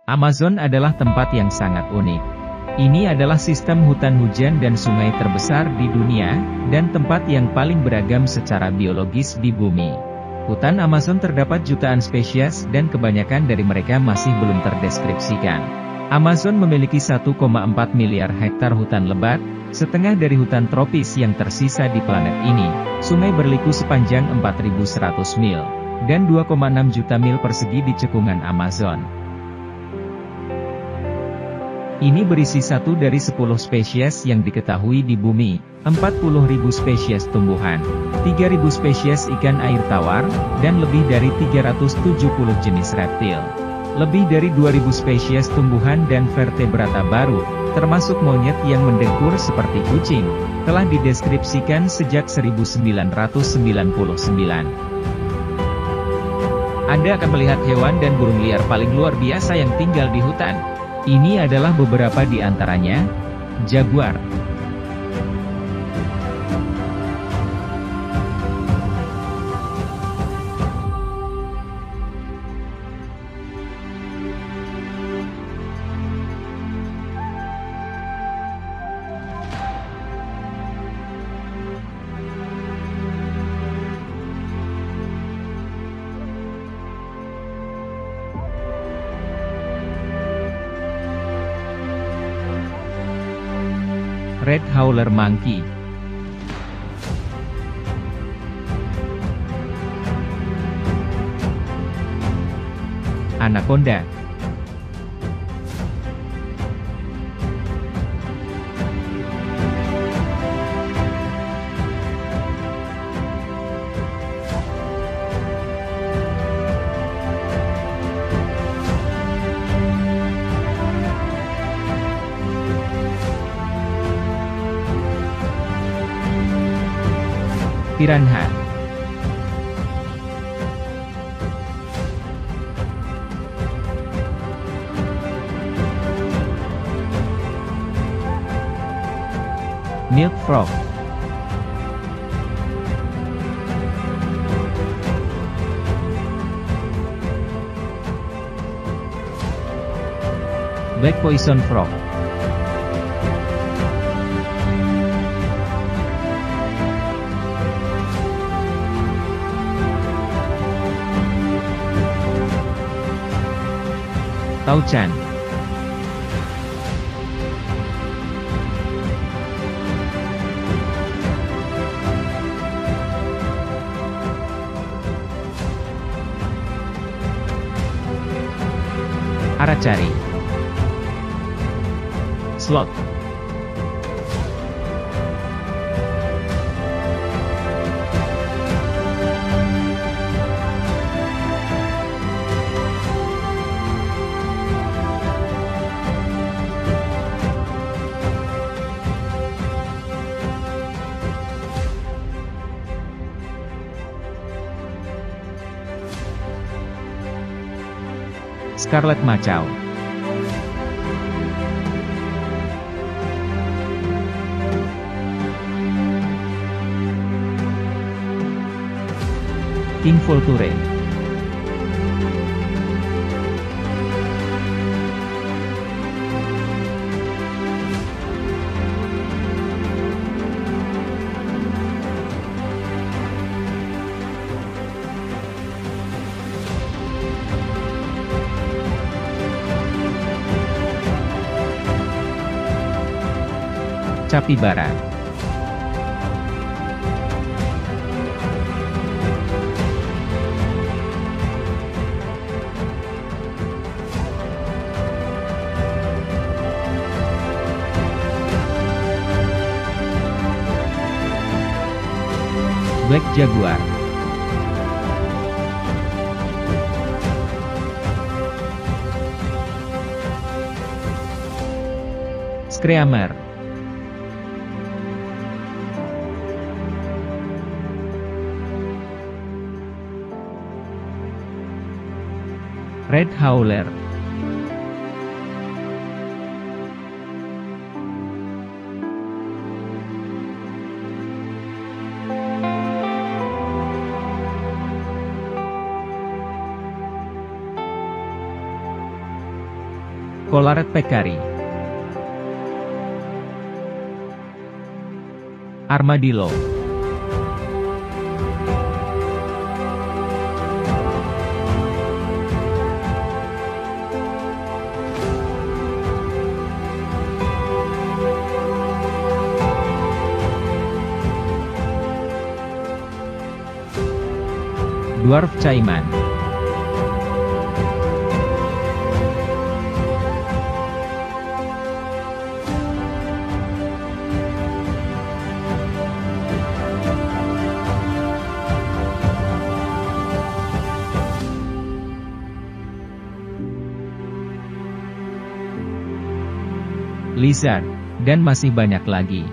Amazon adalah tempat yang sangat unik. Ini adalah sistem hutan hujan dan sungai terbesar di dunia, dan tempat yang paling beragam secara biologis di bumi. Hutan Amazon terdapat jutaan spesies dan kebanyakan dari mereka masih belum terdeskripsikan. Amazon memiliki 1,4 miliar hektar hutan lebat, setengah dari hutan tropis yang tersisa di planet ini. Sungai berliku sepanjang 4.100 mil, dan 2,6 juta mil persegi di cekungan Amazon. Ini berisi 1 dari 10 spesies yang diketahui di bumi, 40.000 spesies tumbuhan, 3.000 spesies ikan air tawar, dan lebih dari 370 jenis reptil. Lebih dari 2.000 spesies tumbuhan dan vertebrata baru, termasuk monyet yang mendengkur seperti kucing, telah dideskripsikan sejak 1999. Anda akan melihat hewan dan burung liar paling luar biasa yang tinggal di hutan. Ini adalah beberapa di antaranya. Jaguar. Red Howler Monkey. Anaconda. Piranha. Milk frog. Black poison frog. Taucan. Aracari. Sloth. Scarlet Macaw. King Vulture. Capybara. Black jaguar. Screamer. Red Howler. Collared peccari. Armadillo. Dwarf caiman. Lizard, dan masih banyak lagi.